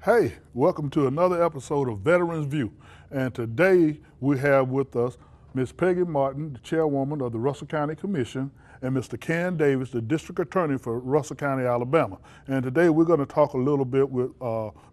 Hey, welcome to another episode of Veterans View. And today we have with us Ms. Peggy Martin, the chairwoman of the Russell County Commission, and Mr. Ken Davis, the District Attorney for Russell County, Alabama. And today we're going to talk a little bit with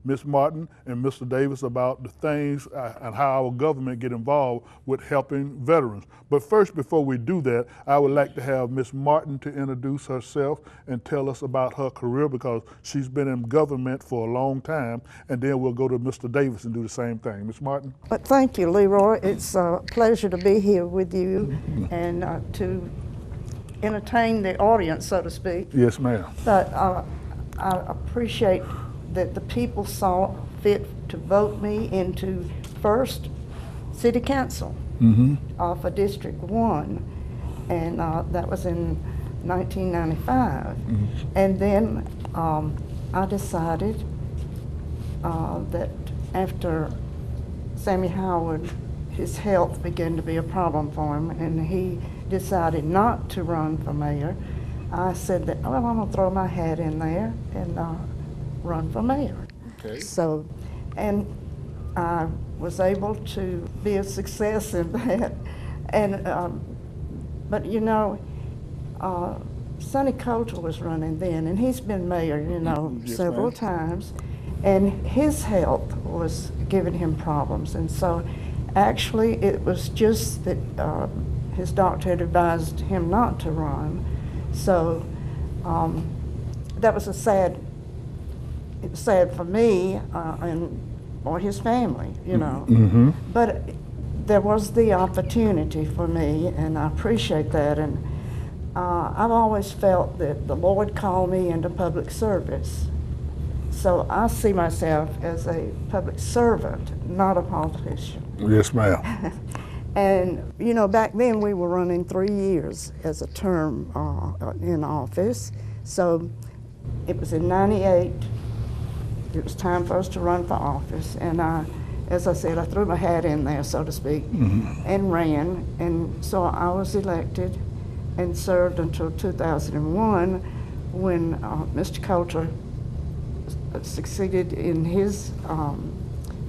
Ms. Martin and Mr. Davis about the things and how our government get involved with helping veterans. But first, before we do that, I would like to have Ms. Martin to introduce herself and tell us about her career, because she's been in government for a long time, and then we'll go to Mr. Davis and do the same thing. Ms. Martin? But thank you, Leroy. It's a pleasure to be here with you and to entertain the audience, so to speak. Yes, ma'am. But I appreciate that the people saw fit to vote me into first city council for District 1, and that was in 1995. And then I decided that after Sammy Howard, his health began to be a problem for him, and he decided not to run for mayor. I said that, well, I'm gonna throw my hat in there and run for mayor. Okay. So, and I was able to be a success in that. And, but you know, Sonny Coulter was running then, and he's been mayor, you know, Yes, several times, and his health was giving him problems. And so actually it was just that his doctor had advised him not to run. So that was it was sad for me and for his family, you know. But there was the opportunity for me, and I appreciate that. And I've always felt that the Lord called me into public service. So I see myself as a public servant, not a politician. Yes, ma'am. And you know, back then we were running 3 years as a term in office. So it was in '98, it was time for us to run for office. And as I said, I threw my hat in there, so to speak, and ran. And so I was elected and served until 2001, when Mr. Coulter succeeded in his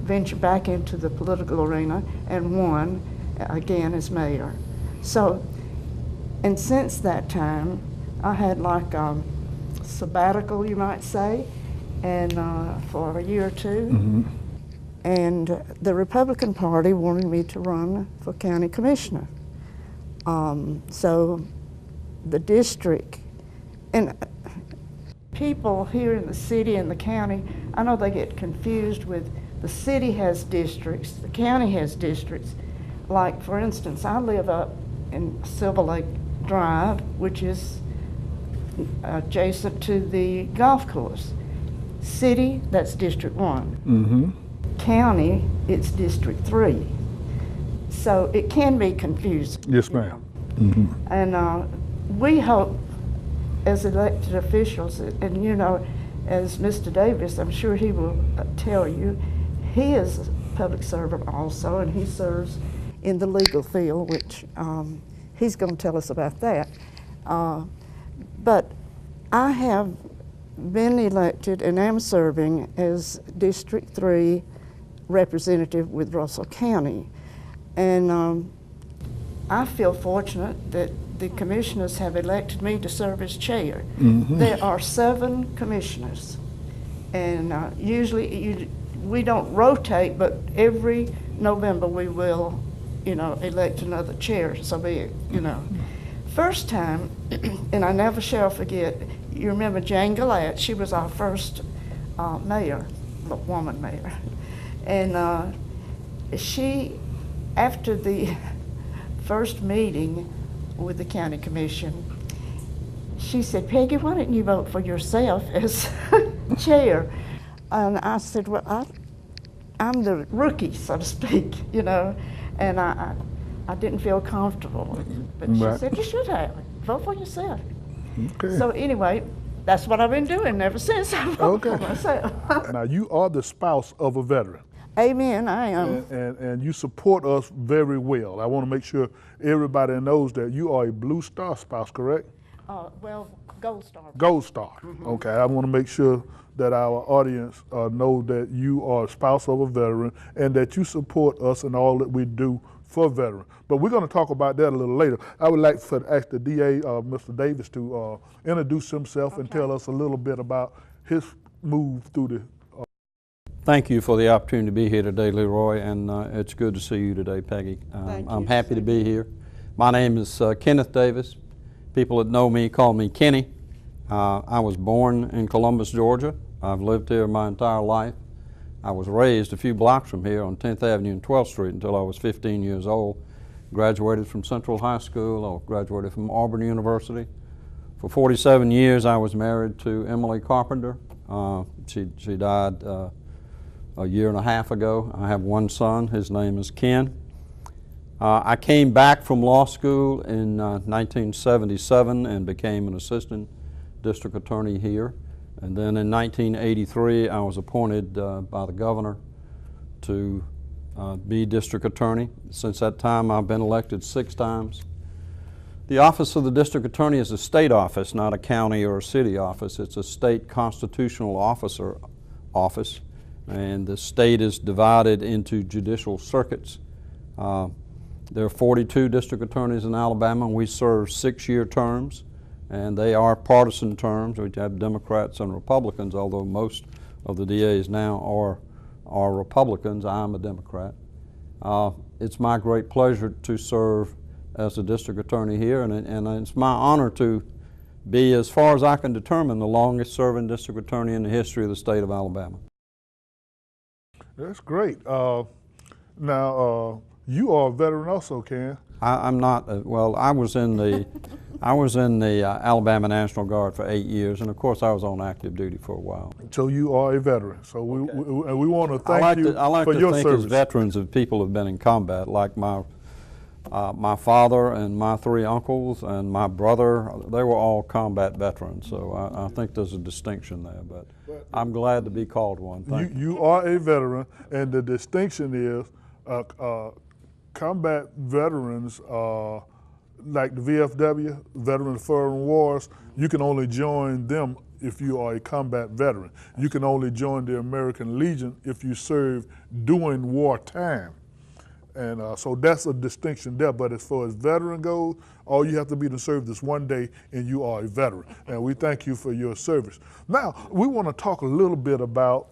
venture back into the political arena and won again as mayor. So, and since that time, I had like a sabbatical, you might say, and for a year or two. And the Republican Party wanted me to run for county commissioner. So the district, and people here in the city and the county, I know they get confused with the city has districts, the county has districts. Like, for instance, I live up in Silver Lake Drive, which is adjacent to the golf course. City, that's District 1. County, it's District 3. So it can be confusing. Yes, ma'am. And we hope, as elected officials, and you know, as Mr. Davis, I'm sure he will tell you, he is a public servant also, and he serves in the legal field, which he's going to tell us about that. But I have been elected and am serving as District 3 representative with Russell County. And I feel fortunate that the commissioners have elected me to serve as chair. There are 7 commissioners, and usually we don't rotate, but every November we will, you know, elect another chair, so be it, you know. First time, and I never shall forget, you remember Jane Gallatt, she was our first mayor, woman mayor. And she, after the first meeting with the county commission, she said, "Peggy, why didn't you vote for yourself as chair?" And I said, "Well, I'm the rookie, so to speak, you know," and I didn't feel comfortable. But she said, "You should have. Vote for yourself." Okay. So anyway, that's what I've been doing ever since I voted for myself. Now, you are the spouse of a veteran. Amen, I am. And you support us very well. I want to make sure everybody knows that you are a Blue Star spouse, correct? Well, Gold Star. Gold Star. Okay, I want to make sure that our audience know that you are a spouse of a veteran and that you support us in all that we do for veterans. But we're going to talk about that a little later. I would like to ask the DA, Mr. Davis, to introduce himself and tell us a little bit about his move through the. Thank you for the opportunity to be here today, Leroy, and it's good to see you today, Peggy. I'm happy to be here. My name is Kenneth Davis. People that know me call me Kenny. I was born in Columbus, Georgia. I've lived here my entire life. I was raised a few blocks from here on 10th Avenue and 12th Street until I was 15 years old. Graduated from Central High School. I graduated from Auburn University. For 47 years I was married to Emily Carpenter. She died a year and a half ago. I have one son. His name is Ken. I came back from law school in 1977 and became an assistant district attorney here. And then in 1983, I was appointed by the governor to be district attorney. Since that time, I've been elected 6 times. The office of the district attorney is a state office, not a county or a city office. It's a state constitutional officer office, and the state is divided into judicial circuits. There are 42 district attorneys in Alabama, and we serve 6-year terms. And they are partisan terms. We have Democrats and Republicans, although most of the DAs now are Republicans. I'm a Democrat. It's my great pleasure to serve as a district attorney here, and it's my honor to be, as far as I can determine, the longest serving district attorney in the history of the state of Alabama. That's great. Now, you are a veteran also, Ken. I'm not, well, I was in the Alabama National Guard for 8 years, and of course I was on active duty for a while. So you are a veteran. So we want to thank you I like for to your think service. as veterans of people who have been in combat, like my father and my 3 uncles and my brother. They were all combat veterans, so I think there's a distinction there, but I'm glad to be called one. Thank you. You are a veteran, and the distinction is combat veterans, like the VFW, Veterans of Foreign Wars, you can only join them if you are a combat veteran. You can only join the American Legion if you serve during wartime. And so that's a distinction there. But as far as veteran goes, all you have to be to serve this one day and you are a veteran. And we thank you for your service. Now, we want to talk a little bit about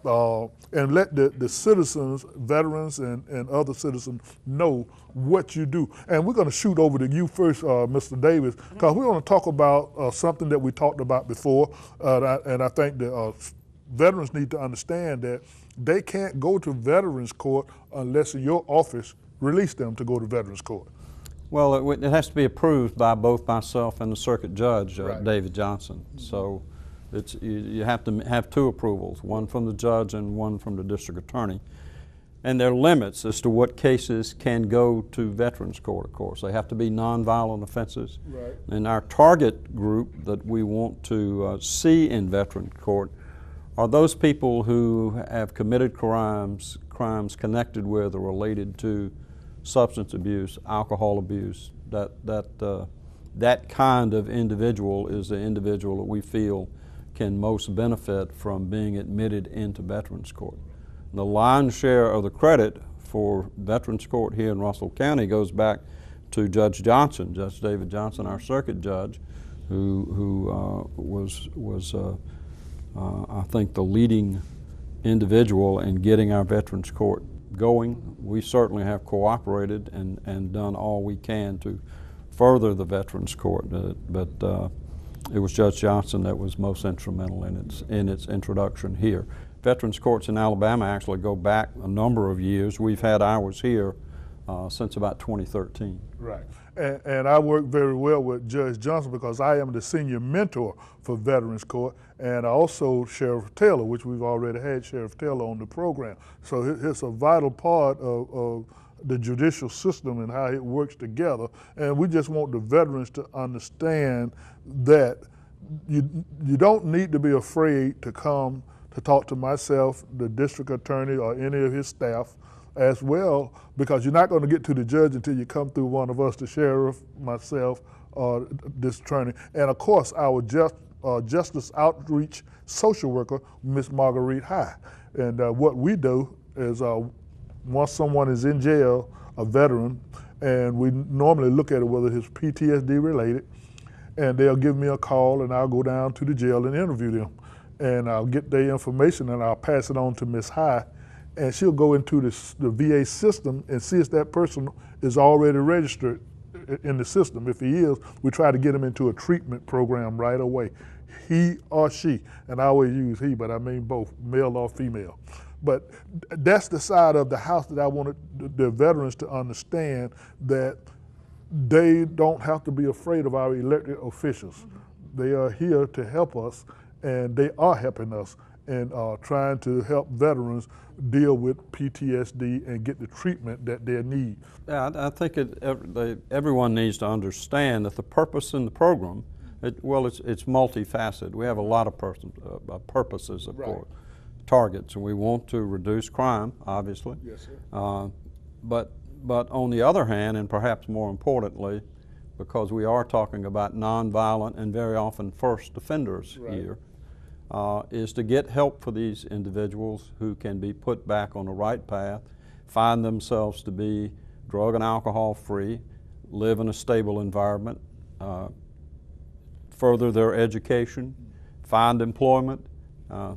and let the citizens, veterans and other citizens know what you do. And we're going to shoot over to you first, Mr. Davis, because we want to talk about something that we talked about before. And I think that veterans need to understand that they can't go to Veterans Court unless your office release them to go to Veterans Court. Well, it has to be approved by both myself and the circuit judge, Right. David Johnson. So you have to have 2 approvals, one from the judge and one from the district attorney. And there are limits as to what cases can go to Veterans Court, of course. They have to be nonviolent offenses. Right. And our target group that we want to see in Veterans Court are those people who have committed crimes connected with or related to substance abuse, alcohol abuse. That kind of individual is the individual that we feel can most benefit from being admitted into Veterans Court. The lion's share of the credit for Veterans Court here in Russell County goes back to Judge Johnson, Judge David Johnson, our circuit judge, who was I think the leading individual in getting our Veterans Court going. We certainly have cooperated and done all we can to further the Veterans Court, but it was Judge Johnson that was most instrumental in its introduction here. Veterans Courts in Alabama actually go back a number of years. We've had ours here since about 2013. Right. And I work very well with Judge Johnson because I am the senior mentor for Veterans Court, and also Sheriff Taylor, which we've already had Sheriff Taylor on the program. So it's a vital part of the judicial system and how it works together. And we just want the veterans to understand that you don't need to be afraid to come to talk to myself, the district attorney, or any of his staff as well, because you're not going to get to the judge until you come through one of us, the sheriff, myself, or this attorney. And of course, our justice outreach social worker, Miss Marguerite High. And what we do is once someone is in jail, a veteran, and we normally look at it whether it's PTSD related, and they'll give me a call and I'll go down to the jail and interview them. And I'll get their information and I'll pass it on to Miss High, and she'll go into the VA system and see if that person is already registered in the system. If he is, we try to get him into a treatment program right away. He or she, and I always use he, but I mean both, male or female. But that's the side of the house that I wanted the veterans to understand, that they don't have to be afraid of our elected officials. They are here to help us, and they are helping us in trying to help veterans deal with PTSD and get the treatment that they need. Yeah, I think everyone needs to understand that the purpose in the program, it's multifaceted. We have a lot of purposes, of course, targets, and we want to reduce crime, obviously. Yes, sir. But on the other hand, and perhaps more importantly, because we are talking about nonviolent and very often first offenders here, is to get help for these individuals who can be put back on the right path, find themselves to be drug and alcohol free, live in a stable environment, further their education, find employment.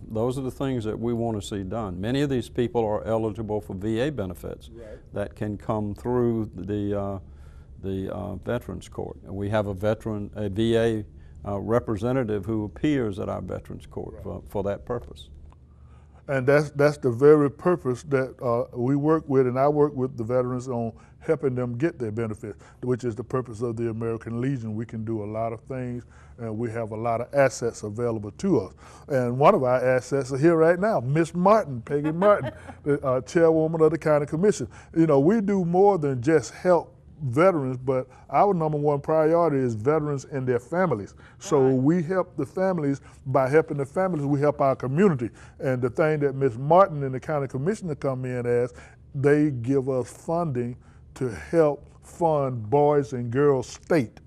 Those are the things that we want to see done. Many of these people are eligible for VA benefits that can come through the Veterans Court. And we have a VA representative who appears at our Veterans Court for that purpose. And that's the very purpose that we work with, and I work with the veterans on helping them get their benefits, which is the purpose of the American Legion. We can do a lot of things, and we have a lot of assets available to us. And one of our assets are here right now, Miss Martin, Peggy Martin, the chairwoman of the county commission. You know, we do more than just help veterans, but our number one priority is veterans and their families. So we help the families. By helping the families, we help our community. And the thing that Ms. Martin and the county commissioner come in as, they give us funding to help fund Boys and Girls State.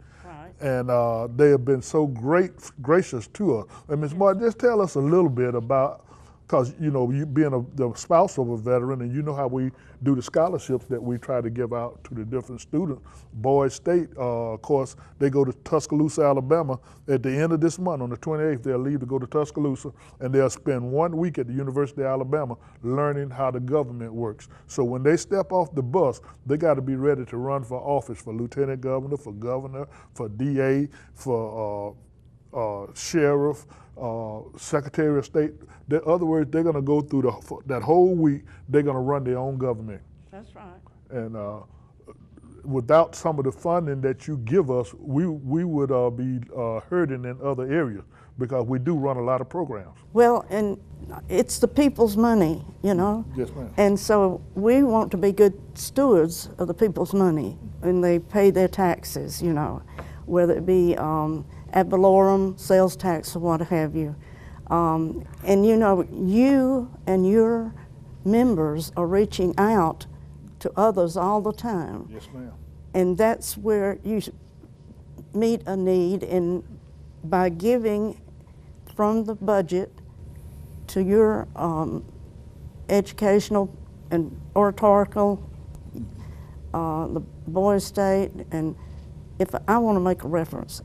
And they have been so gracious to us. And Ms. Martin, just tell us a little bit about, because you know, you being the spouse of a veteran, and you know how we do the scholarships that we try to give out to the different students. Boys State, of course, they go to Tuscaloosa, Alabama. At the end of this month, on the 28th, they'll leave to go to Tuscaloosa, and they'll spend 1 week at the University of Alabama learning how the government works. So when they step off the bus, they got to be ready to run for office, for lieutenant governor, for DA, for sheriff, Secretary of State. In other words, they're going to go through that whole week. They're going to run their own government. That's right. And without some of the funding that you give us, we would be hurting in other areas, because we do run a lot of programs. Well, and it's the people's money, you know. Yes, ma'am. And so we want to be good stewards of the people's money, and they pay their taxes, you know, whether it be ad valorem, sales tax, or what have you. And you know, you and your members are reaching out to others all the time. Yes, ma'am. And that's where you meet a need, and by giving from the budget to your educational and oratorical, the Boys State, and if I want to make a reference,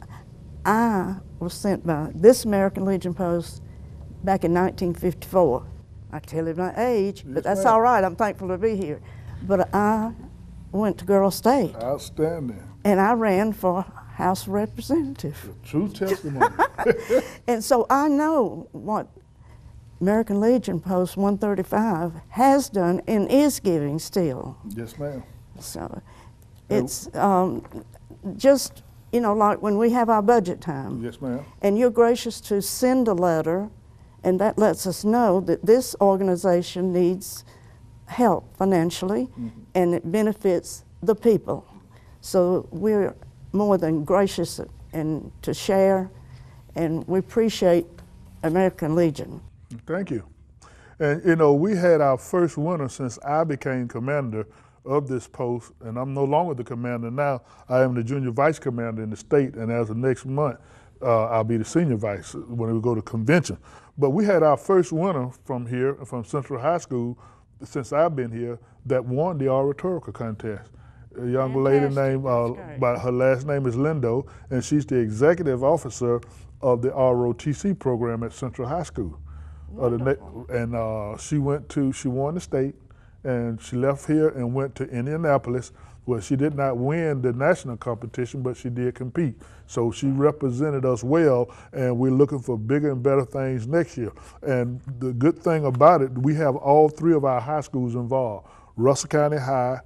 I was sent by this American Legion Post back in 1954. I tell you my age, but that's all right. I'm thankful to be here. But I went to Girl State. Outstanding. And I ran for House of Representative. True testimony. And so I know what American Legion Post 135 has done and is giving still. Yes, ma'am. So it's just, you know, like when we have our budget time. Yes, ma'am. And you're gracious to send a letter, and that lets us know that this organization needs help financially, and it benefits the people. So we're more than gracious and to share, and we appreciate American Legion. Thank you. And you know, we had our first winner since I became commander of this post, and I'm no longer the commander now. I am the junior vice commander in the state, and as of next month, I'll be the senior vice when we go to convention. But we had our first winner from here, from Central High School, since I've been here, that won the oratorical contest. A young lady named, her last name is Lindo, and she's the executive officer of the ROTC program at Central High School. She won the state, and she left here and went to Indianapolis, where she did not win the national competition, but she did compete. So she represented us well, and we're looking for bigger and better things next year. And the good thing about it, we have all three of our high schools involved: Russell County High,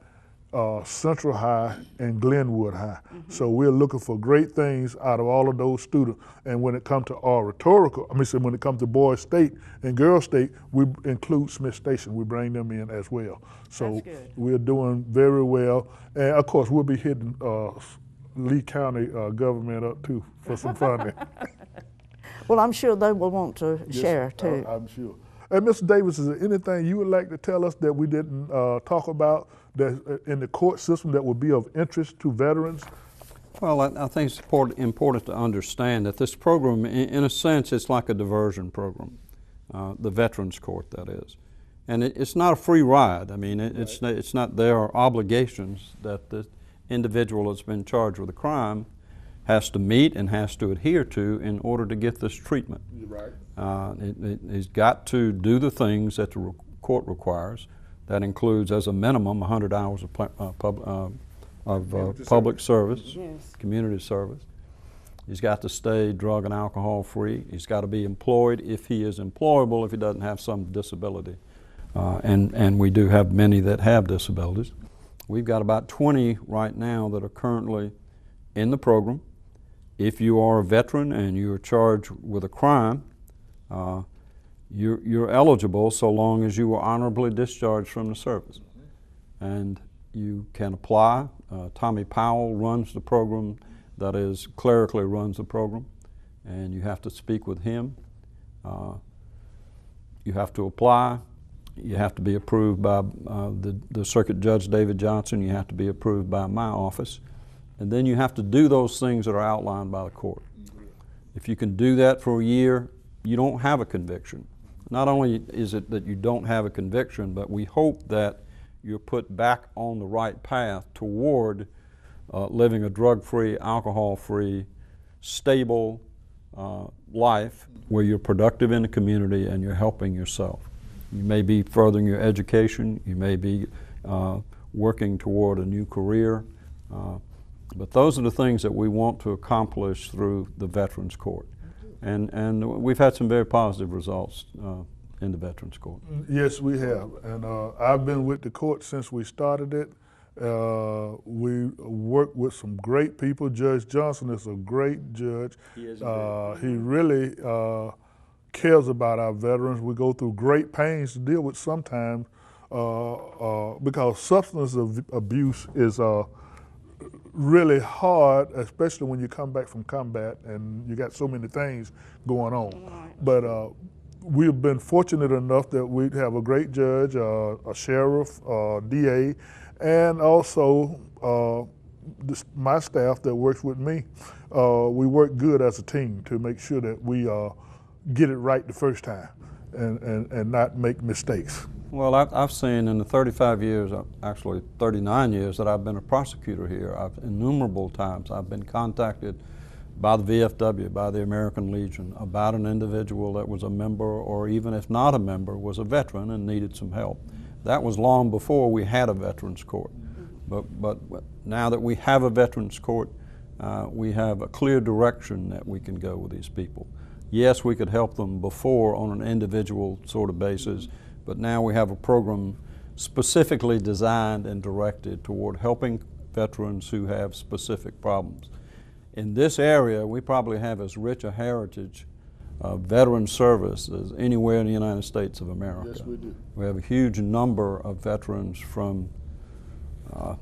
Central High, and Glenwood High. So we're looking for great things out of all of those students. And when it comes to oratorical, when it comes to boys state and girls state, we include Smith Station. We bring them in as well. So we're doing very well. And of course, we'll be hitting Lee County government up too for some funding. Well, I'm sure they will want to share too. I'm sure. And Mr. Davis, is there anything you would like to tell us that we didn't talk about that in the court system that would be of interest to veterans? Well, I think it's important to understand that this program, in a sense, it's like a diversion program, the Veterans Court, that is. And it's not a free ride. I mean, it's not, there are obligations that the individual that's been charged with a crime has to meet and has to adhere to in order to get this treatment. Right. He's got to do the things that the court requires. That includes, as a minimum, 100 hours of public service, community service. He's got to stay drug and alcohol free. He's got to be employed if he is employable, if he doesn't have some disability. And we do have many that have disabilities. We've got about 20 right now that are currently in the program. If you are a veteran and you're charged with a crime, you're eligible so long as you were honorably discharged from the service. And you can apply. Tommy Powell runs the program, that is, clerically runs the program, and you have to speak with him. You have to apply. You have to be approved by the Circuit Judge David Johnson. You have to be approved by my office. And then you have to do those things that are outlined by the court. If you can do that for a year, you don't have a conviction. Not only is it that you don't have a conviction, but we hope that you're put back on the right path toward living a drug-free, alcohol-free, stable life where you're productive in the community and you're helping yourself. You may be furthering your education, you may be working toward a new career, but those are the things that we want to accomplish through the Veterans Court. And we've had some very positive results in the Veterans Court. Yes, we have. And I've been with the court since we started it. We work with some great people. Judge Johnson is a great judge. He is he really cares about our veterans. We go through great pains to deal with sometimes because substance abuse is really hard, especially when you come back from combat and you got so many things going on. Right. But we've been fortunate enough that we have a great judge, a sheriff, DA, and also my staff that works with me. We work good as a team to make sure that we get it right the first time and not make mistakes. Well, I've seen in the 35 years, actually 39 years that I've been a prosecutor here, innumerable times I've been contacted by the VFW, by the American Legion, about an individual that was a member, or even if not a member, was a veteran and needed some help. That was long before we had a Veterans Court. But now that we have a Veterans Court, we have a clear direction that we can go with these people. Yes, we could help them before on an individual sort of basis, but now we have a program specifically designed and directed toward helping veterans who have specific problems. In this area, we probably have as rich a heritage of veteran service as anywhere in the United States of America. Yes, we do. We have a huge number of veterans from, I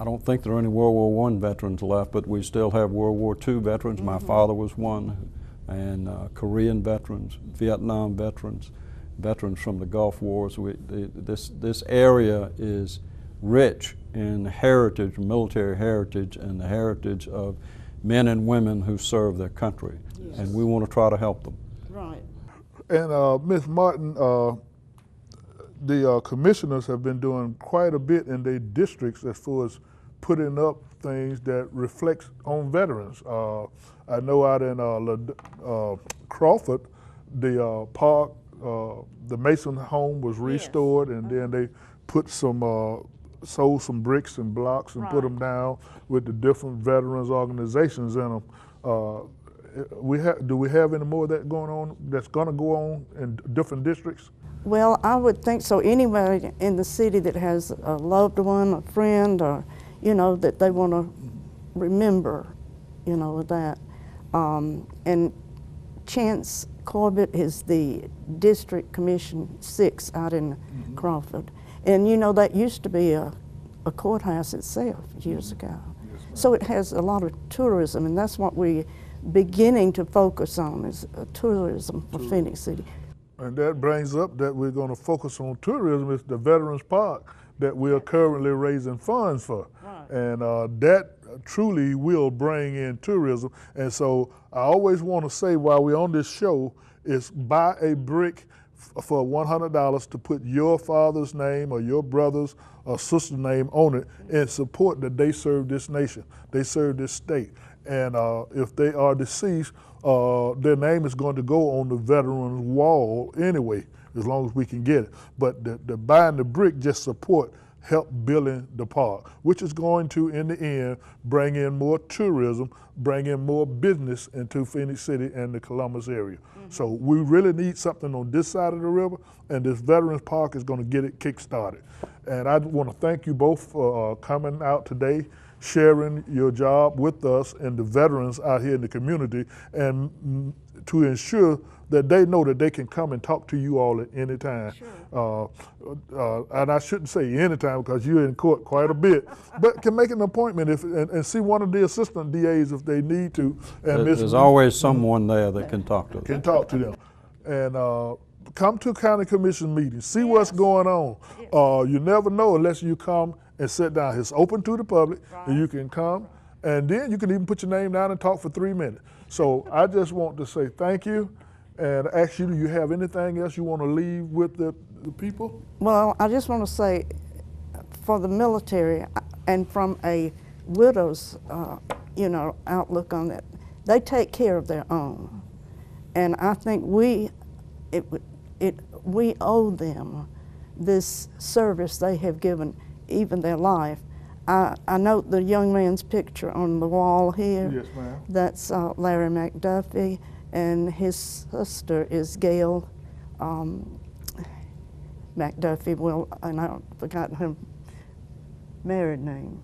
don't think there are any World War I veterans left, but we still have World War II veterans. My father was one, and Korean veterans, Vietnam veterans, veterans from the Gulf Wars. This area is rich in heritage, military heritage, and the heritage of men and women who serve their country, and we want to try to help them. Right. And Ms. Martin, the commissioners have been doing quite a bit in their districts as far as putting up things that reflects on veterans. I know out in Crawford, the park, the Mason home was restored, and then they put some, sold some bricks and blocks and put them down with the different veterans organizations in them. Do we have any more of that going on, that's gonna go on in different districts? Well, I would think so. Anybody in the city that has a loved one, a friend, or, that they want to remember, that. And Chance Corbett is the District Commission 6 out in Crawford. And that used to be a courthouse itself years ago. So it has a lot of tourism, and that's what we're beginning to focus on, is tourism for Phoenix City. And that brings up that we're going to focus on tourism. It's the Veterans Park that we are currently raising funds for. And that truly will bring in tourism. And so I always want to say, while we're on this show, is buy a brick for $100 to put your father's name or your brother's or sister's name on it, and support that they serve this nation, they serve this state. And if they are deceased, their name is going to go on the veterans wall anyway, as long as we can get it. But the buying the brick just help building the park, which is going to, in the end, bring in more tourism, bring in more business into Phoenix City and the Columbus area. So we really need something on this side of the river, and this Veterans Park is going to get it kick-started. And I want to thank you both for coming out today, sharing your job with us and the veterans out here in the community, and to ensure that they know that they can come and talk to you all at any time. Sure. And I shouldn't say any time, because you're in court quite a bit, but can make an appointment and see one of the assistant DAs if they need to. And There's always someone there that can talk to them. Can talk to them. And come to county commission meetings, see what's going on. You never know unless you come and sit down. It's open to the public, and you can come, and then you can even put your name down and talk for 3 minutes. So I just want to say thank you, and ask you, do you have anything else you want to leave with the people? Well, I just want to say, for the military, and from a widow's, outlook on it, they take care of their own, and I think we owe them this service they have given, even their life. I note the young man's picture on the wall here. Yes, ma'am. That's Larry McDuffie, and his sister is Gail McDuffie. Well, and I forgot her married name.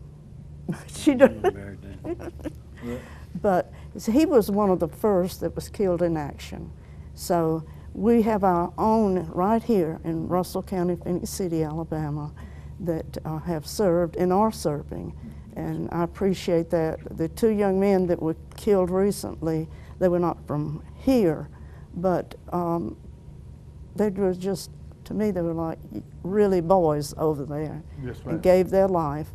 She Married name. But he was one of the first that was killed in action. So we have our own right here in Russell County, Phoenix City, Alabama, that have served and are serving. And I appreciate that. The 2 young men that were killed recently, they were not from here, but they were just, to me, they were like really boys over there. Yes, ma'am. And gave their life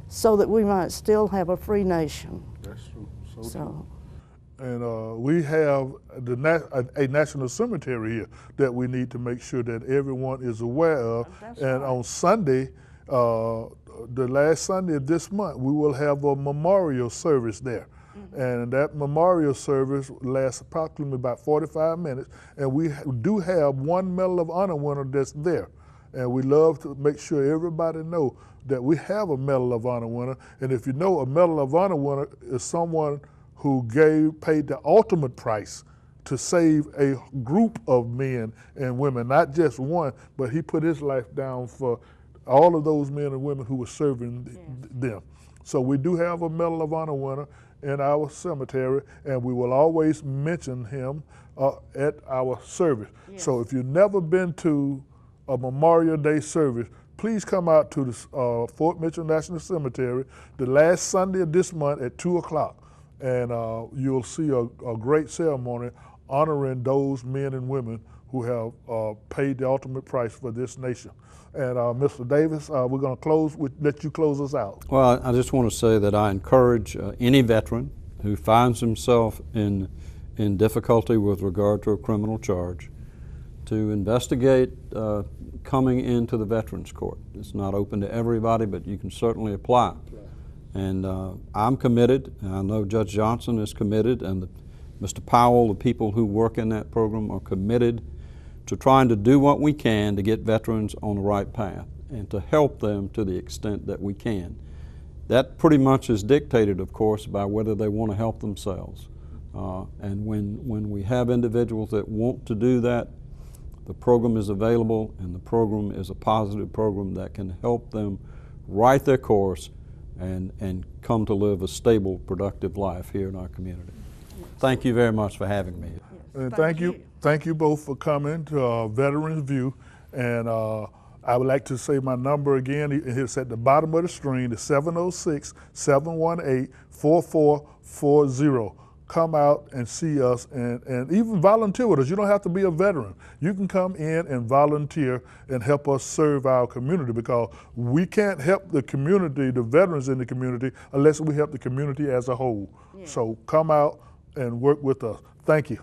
so that we might still have a free nation. That's true. So So, and we have a national cemetery here that we need to make sure that everyone is aware of. That's and right. on Sunday, the last Sunday of this month, we will have a memorial service there. And that memorial service lasts approximately about 45 minutes. And we do have 1 Medal of Honor winner that's there. And we love to make sure everybody know that we have a Medal of Honor winner. And if you know, a Medal of Honor winner is someone who paid the ultimate price to save a group of men and women, not just one, but he put his life down for all of those men and women who were serving them. So we do have a Medal of Honor winner in our cemetery, and we will always mention him at our service. Yes. So if you've never been to a Memorial Day service, please come out to the Fort Mitchell National Cemetery the last Sunday of this month at 2 o'clock. And you'll see a great ceremony honoring those men and women who have paid the ultimate price for this nation. And Mr. Davis, we're going to let you close us out. Well, I just want to say that I encourage any veteran who finds himself in difficulty with regard to a criminal charge to investigate coming into the Veterans Court. It's not open to everybody, but you can certainly apply. And I'm committed, and I know Judge Johnson is committed, and Mr. Powell, the people who work in that program are committed to trying to do what we can to get veterans on the right path and to help them to the extent that we can. That pretty much is dictated, of course, by whether they want to help themselves. And when we have individuals that want to do that, the program is available, and the program is a positive program that can help them right their course and come to live a stable, productive life here in our community. Thank you very much for having me. And thank you both for coming to Veterans View. And I would like to say my number again. It's at the bottom of the screen. It's 706-718-4440. Come out and see us and even volunteer with us. You don't have to be a veteran. You can come in and volunteer and help us serve our community, because we can't help the community, the veterans in the community, unless we help the community as a whole. Yeah. So come out and work with us. Thank you.